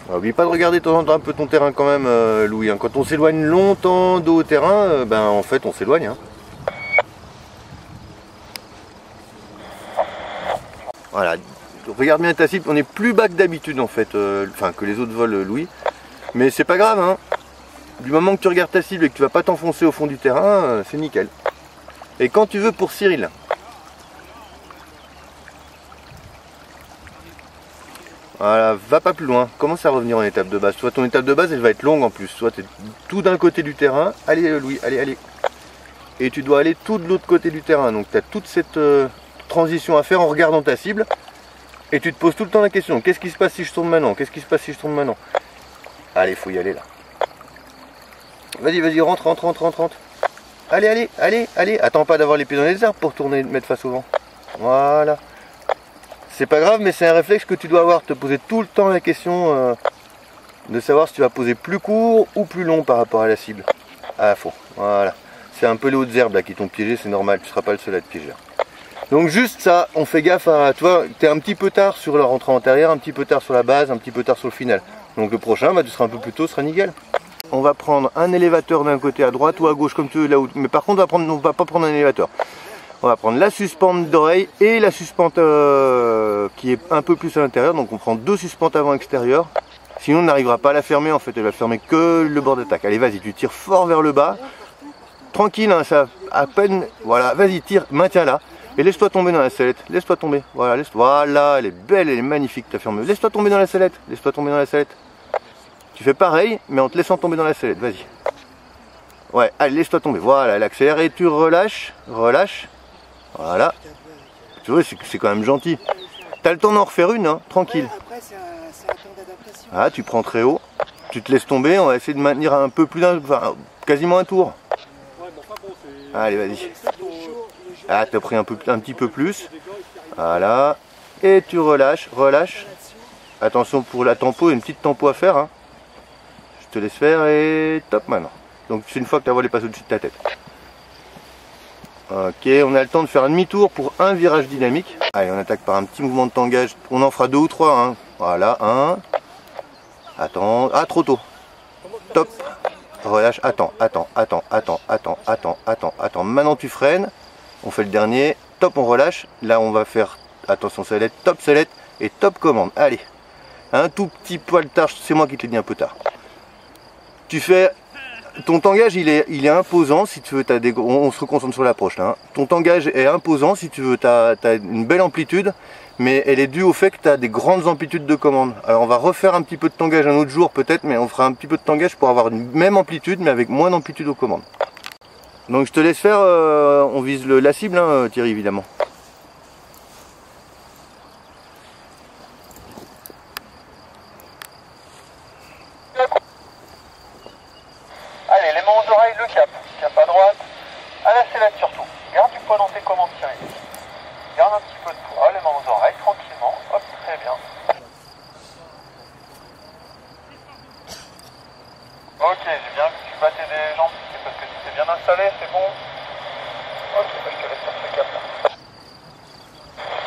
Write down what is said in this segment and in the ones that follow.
N'oublie pas de regarder de temps en temps un peu ton terrain quand même, Louis. Hein. Quand on s'éloigne longtemps de haut terrain, ben en fait on s'éloigne. Hein. Voilà, regarde bien ta cible, on est plus bas que d'habitude en fait, enfin que les autres vols, Louis. Mais c'est pas grave, hein. Du moment que tu regardes ta cible et que tu vas pas t'enfoncer au fond du terrain, c'est nickel. Et quand tu veux pour Cyril. Voilà, va pas plus loin, commence à revenir en étape de base. Soit ton étape de base elle va être longue en plus, soit tu es tout d'un côté du terrain. Allez Louis, allez, allez. Et tu dois aller tout de l'autre côté du terrain. Donc tu as toute cette transition à faire en regardant ta cible. Et tu te poses tout le temps la question, qu'est-ce qui se passe si je tourne maintenant? Qu'est-ce qui se passe si je tourne maintenant? Allez, faut y aller là. Vas-y, vas-y, rentre, rentre, rentre, rentre, rentre. Allez, allez, allez, allez. Attends pas d'avoir les pieds dans les arbres pour tourner et te mettre face au vent. Voilà. C'est pas grave, mais c'est un réflexe que tu dois avoir, te poser tout le temps la question de savoir si tu vas poser plus court ou plus long par rapport à la cible. À fond, voilà. C'est un peu les hautes herbes là qui t'ont piégé, c'est normal, tu seras pas le seul à être piégé. Donc juste ça, on fait gaffe à toi, tu es un petit peu tard sur la rentrée antérieure, un petit peu tard sur la base, un petit peu tard sur le final. Donc le prochain, bah, tu seras un peu plus tôt, ce sera nickel. On va prendre un élévateur d'un côté à droite ou à gauche comme tu veux, là où... mais par contre on va pas prendre un élévateur. On va prendre la suspente d'oreille et la suspente qui est un peu plus à l'intérieur. Donc on prend deux suspentes avant extérieures. Sinon on n'arrivera pas à la fermer en fait. Elle va fermer que le bord d'attaque. Allez vas-y, tu tires fort vers le bas. Tranquille, hein, ça à peine. Voilà, vas-y, tire, maintiens là. Et laisse-toi tomber dans la sellette. Laisse-toi tomber. Voilà, voilà, elle est belle, elle est magnifique ta ferme. Laisse-toi tomber dans la sellette. Laisse-toi tomber dans la sellette. Tu fais pareil, mais en te laissant tomber dans la sellette. Vas-y. Ouais, allez, laisse-toi tomber. Voilà, elle accélère et tu relâches. Relâche. Voilà, tu vois, c'est quand même gentil. T'as le temps d'en refaire une, hein, tranquille. Après, c'est un temps d'adaptation. Ah, tu prends très haut, tu te laisses tomber, on va essayer de maintenir un peu plus d'un, enfin, quasiment un tour. Allez, vas-y. Ah, t'as pris un petit peu plus. Voilà, et tu relâches, relâche. Attention pour la tempo, il y a une petite tempo à faire. Hein. Je te laisse faire et top maintenant. Donc c'est une fois que ta voile est passée au-dessus de ta tête. Ok, on a le temps de faire un demi-tour pour un virage dynamique. Allez, on attaque par un petit mouvement de tangage. On en fera deux ou trois. Hein. Voilà, un. Attends. Ah, trop tôt. Top. Relâche. Attends, attends, attends, attends, attends, attends, attends, attends. Maintenant tu freines. On fait le dernier. Top, on relâche. Là, on va faire, attention, sellette, top sellette et top commande. Allez. Un tout petit poil tard. C'est moi qui te l'ai dit un peu tard. Tu fais... Ton tangage il est imposant si tu veux, on se concentre sur l'approche là. Hein. Ton tangage est imposant si tu veux, tu as une belle amplitude, mais elle est due au fait que tu as des grandes amplitudes de commande. Alors on va refaire un petit peu de tangage un autre jour peut-être, mais on fera un petit peu de tangage pour avoir une même amplitude mais avec moins d'amplitude aux commandes. Donc je te laisse faire, on vise la cible hein, Thierry évidemment. Allez, les mains aux oreilles, le cap à droite, à la sellette surtout. Garde du poids dans tes commandes, Thierry. Garde un petit peu de poids, les mains aux oreilles, tranquillement. Hop, très bien. Ok, j'ai bien vu que tu battais des jambes, c'est parce que tu t'es bien installé, c'est bon. Ok, je te laisse faire ce cap là.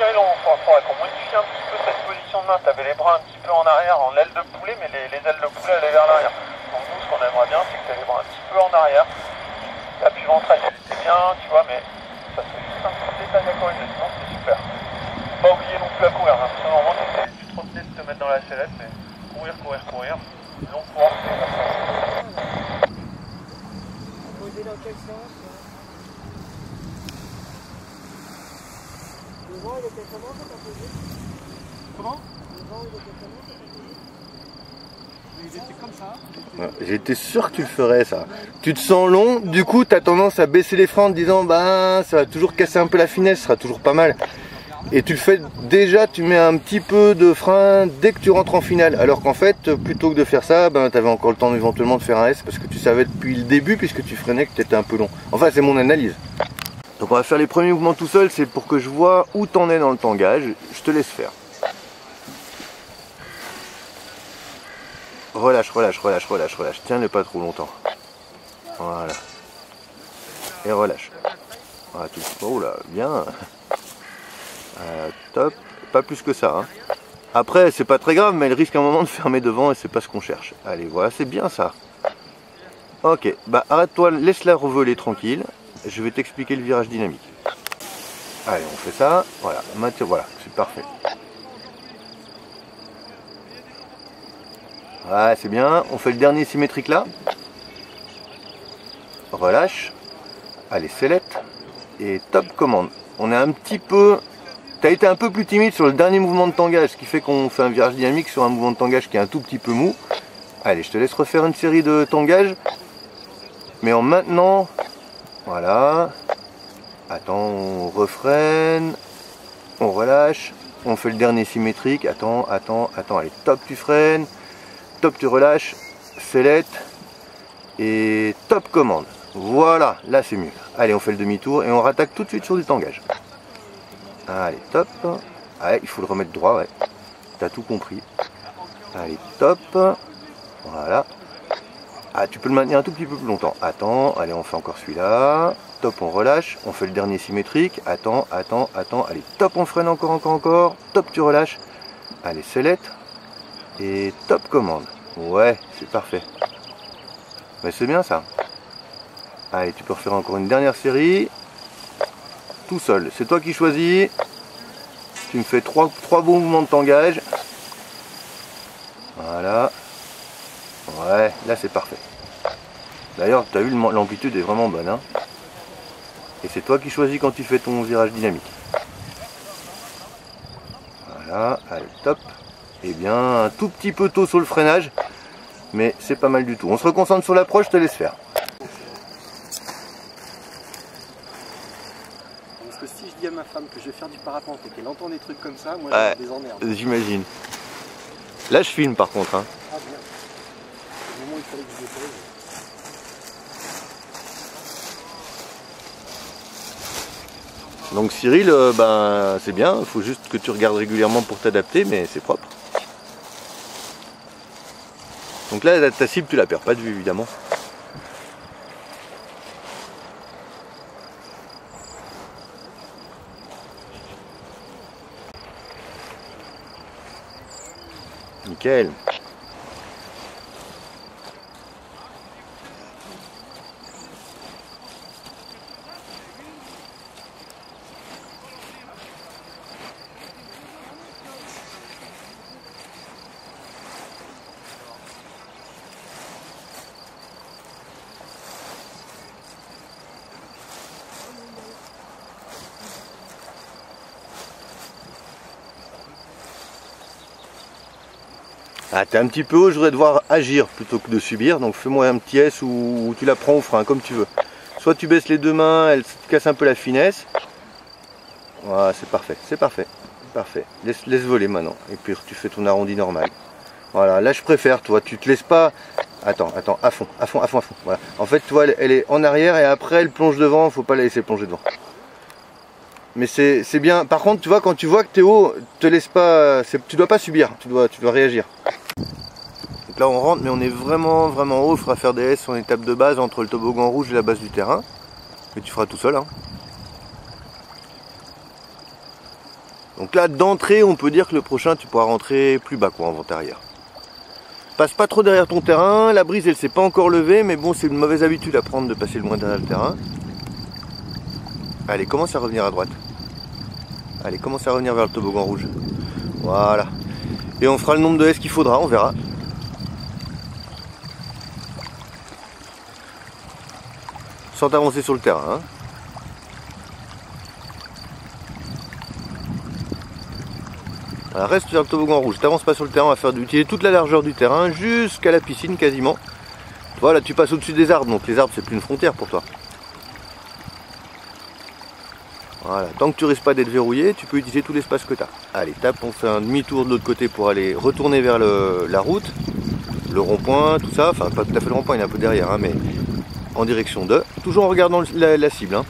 Cyril, il faudrait qu'on modifie un petit peu cette position de main. Tu avais les bras un petit peu en arrière, en aile de poulet, mais les ailes de poulet allaient vers l'arrière. Donc nous, ce qu'on aimerait bien, c'est que tu aies les bras un petit peu en arrière. L'appui ventral, c'était bien, tu vois, mais ça c'est juste un petit détail à corriger, sinon c'est super. Pas oublier non plus à courir, hein, parce que normalement, tu te retenais de te mettre dans la sellette, mais courir. Long course, c'est comme ça. Poser dans quel sens? Le vent, il était comment quand t'as posé? Comment? Le vent, il était comment quand t'as posé? Ils étaient comme ça. J'étais sûr que tu le ferais ça. Tu te sens long, du coup tu as tendance à baisser les freins en te disant bah ça va toujours casser un peu la finesse, ce sera toujours pas mal. Et tu le fais déjà, tu mets un petit peu de frein dès que tu rentres en finale. Alors qu'en fait, plutôt que de faire ça, ben, tu avais encore le temps éventuellement de faire un S parce que tu savais depuis le début, puisque tu freinais, que tu étais un peu long. Enfin, c'est mon analyse. Donc on va faire les premiers mouvements tout seul, c'est pour que je vois où t'en es dans le tangage. Je te laisse faire. Relâche. Tiens-le pas trop longtemps. Voilà. Et relâche. Voilà, tout. Oh là, bien. Top. Pas plus que ça. Hein. Après, c'est pas très grave, mais elle risque un moment de fermer devant et c'est pas ce qu'on cherche. Allez, voilà, c'est bien ça. Ok, bah arrête-toi, laisse-la revoler tranquille. Je vais t'expliquer le virage dynamique. Allez, on fait ça. Voilà, maintenant, voilà, c'est parfait. Ouais, c'est bien. On fait le dernier symétrique là. Relâche. Allez, sellette. Et top commande. On est un petit peu... Tu as été un peu plus timide sur le dernier mouvement de tangage, ce qui fait qu'on fait un virage dynamique sur un mouvement de tangage qui est un tout petit peu mou. Allez, je te laisse refaire une série de tangages. Mais en maintenant... Voilà. Attends, on refreine. On relâche. On fait le dernier symétrique. Attends. Allez, top, tu freines. Top, tu relâches, sellette et top commande. Voilà, là c'est mieux. Allez, on fait le demi-tour et on rattaque tout de suite sur du tangage. Allez, top. Allez, il faut le remettre droit, ouais. T'as tout compris. Allez, top. Voilà. Ah, tu peux le maintenir un tout petit peu plus longtemps. Attends, allez, on fait encore celui-là. Top, on relâche. On fait le dernier symétrique. Attends. Allez, top, on freine encore. Top, tu relâches. Allez, sellette. Et top commande. Ouais, c'est parfait. Mais c'est bien ça. Allez, tu peux refaire encore une dernière série. Tout seul. C'est toi qui choisis. Tu me fais trois bons mouvements de tangage. Voilà. Ouais, là c'est parfait. D'ailleurs, tu as vu, l'amplitude est vraiment bonne. Hein, et c'est toi qui choisis quand tu fais ton virage dynamique. Voilà, allez, top. Eh bien, un tout petit peu tôt sur le freinage, mais c'est pas mal du tout. On se reconcentre sur l'approche, je te laisse faire. Parce que si je dis à ma femme que je vais faire du parapente et qu'elle entend des trucs comme ça, moi Ouais, je des emmerdes. J'imagine. Là, je filme par contre. Hein. Ah bien. Au moment où il fallait que je dépose. Donc Cyril, ben, c'est bien, il faut juste que tu regardes régulièrement pour t'adapter, mais c'est propre. Donc là, ta cible, tu la perds pas de vue, évidemment. Nickel. Ah, t'es un petit peu haut, je voudrais devoir agir plutôt que de subir, donc fais-moi un petit S où tu la prends au frein, comme tu veux. Soit tu baisses les deux mains, elle te casse un peu la finesse. Voilà, c'est parfait, c'est parfait, parfait. Laisse voler maintenant, et puis tu fais ton arrondi normal. Voilà, là je préfère, toi, tu te laisses pas... Attends, à fond. Voilà. En fait, toi, elle est en arrière et après elle plonge devant, faut pas la laisser plonger devant. Mais c'est bien. Par contre, tu vois, quand tu vois que t'es haut, te laisse pas. Tu dois pas subir, tu dois réagir. Donc là, on rentre, mais on est vraiment haut. Il faudra faire des S en étape de base entre le toboggan rouge et la base du terrain. Mais tu feras tout seul. Hein. Donc là, d'entrée, on peut dire que le prochain, tu pourras rentrer plus bas, quoi, en vent arrière. Passe pas trop derrière ton terrain, la brise, elle s'est pas encore levée, mais bon, c'est une mauvaise habitude à prendre de passer le moins derrière le terrain. Allez, commence à revenir à droite. Allez, commence à revenir vers le toboggan rouge. Voilà. Et on fera le nombre de S qu'il faudra, on verra. Sans t'avancer sur le terrain, hein. Voilà, reste vers le toboggan rouge, t'avances pas sur le terrain, on va faire utiliser toute la largeur du terrain jusqu'à la piscine quasiment. Voilà, tu passes au-dessus des arbres, donc les arbres c'est plus une frontière pour toi. Voilà, tant que tu risques pas d'être verrouillé, tu peux utiliser tout l'espace que tu as. Allez, tape, on fait un demi-tour de l'autre côté pour aller retourner vers la route, le rond-point, tout ça, enfin pas tout à fait le rond-point, il est un peu derrière, hein, mais en direction de, toujours en regardant la cible, hein.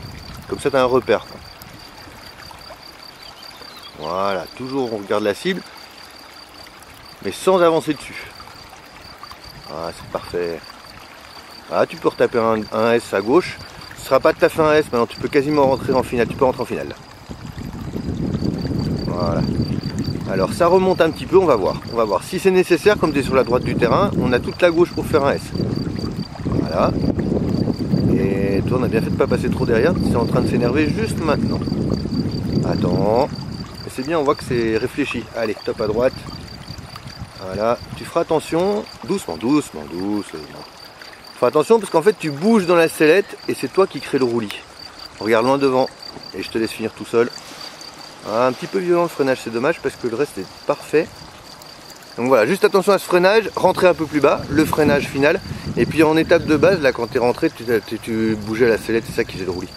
Comme ça tu as un repère. Voilà, toujours on regarde la cible, mais sans avancer dessus. Ah, c'est parfait. Ah, tu peux retaper un S à gauche. Ce sera pas tout à fait un S, maintenant tu peux quasiment rentrer en finale. Tu peux rentrer en finale. Voilà. Alors ça remonte un petit peu, on va voir. On va voir. Si c'est nécessaire, comme tu es sur la droite du terrain, on a toute la gauche pour faire un S. Voilà. Et toi, on a bien fait de pas passer trop derrière. C'est en train de s'énerver juste maintenant. Attends. C'est bien, on voit que c'est réfléchi. Allez, top à droite. Voilà, tu feras attention, doucement, doucement, doucement. Fais attention parce qu'en fait tu bouges dans la sellette et c'est toi qui crée le roulis. Regarde loin devant et je te laisse finir tout seul. Ah, un petit peu violent le freinage, c'est dommage parce que le reste est parfait. Donc voilà, juste attention à ce freinage, rentrer un peu plus bas, le freinage final. Et puis en étape de base, là quand tu es rentré, tu bougeais la sellette, c'est ça qui faisait le roulis.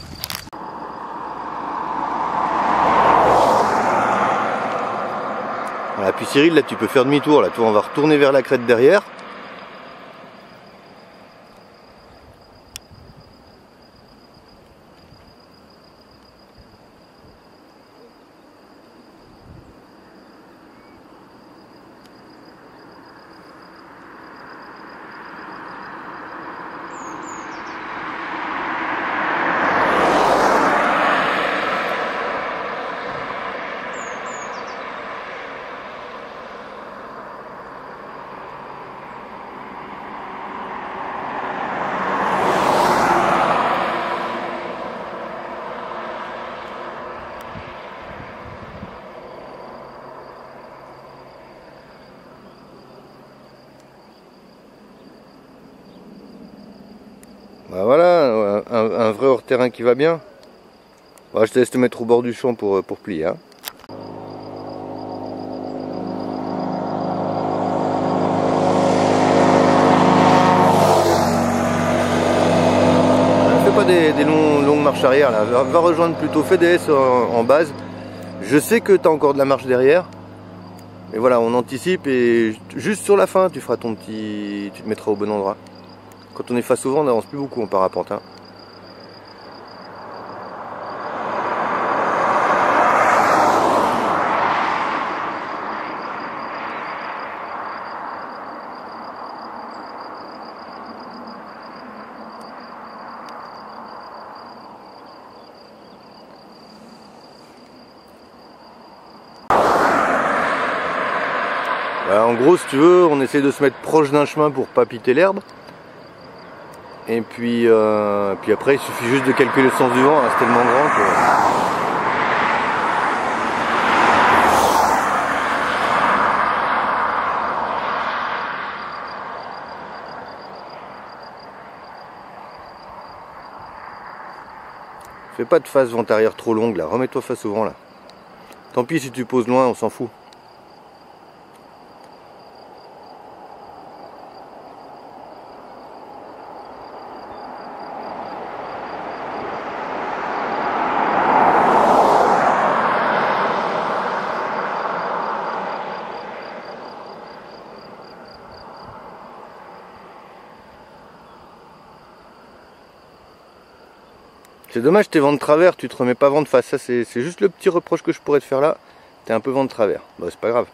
Voilà, puis Cyril, là tu peux faire demi-tour, là, toi on va retourner vers la crête derrière. Bah voilà, un vrai hors-terrain qui va bien. Bah, je te laisse te mettre au bord du champ pour plier. Hein. Ne fais pas des longues marches arrière là. Va rejoindre plutôt, fais des S en base. Je sais que tu as encore de la marche derrière. Mais voilà, on anticipe et juste sur la fin, tu feras ton petit. Tu te mettras au bon endroit. Quand on est face au vent, on n'avance plus beaucoup en parapente. Hein. En gros, si tu veux, on essaie de se mettre proche d'un chemin pour pas piter l'herbe. Et puis après, il suffit juste de calculer le sens du vent, hein, c'est tellement grand que... Fais pas de face vent arrière trop longue là, remets-toi face au vent là. Tant pis si tu poses loin, on s'en fout. C'est dommage, t'es vent de travers, tu te remets pas vent de face. Ça, c'est juste le petit reproche que je pourrais te faire là. T'es un peu vent de travers. Bah, c'est pas grave.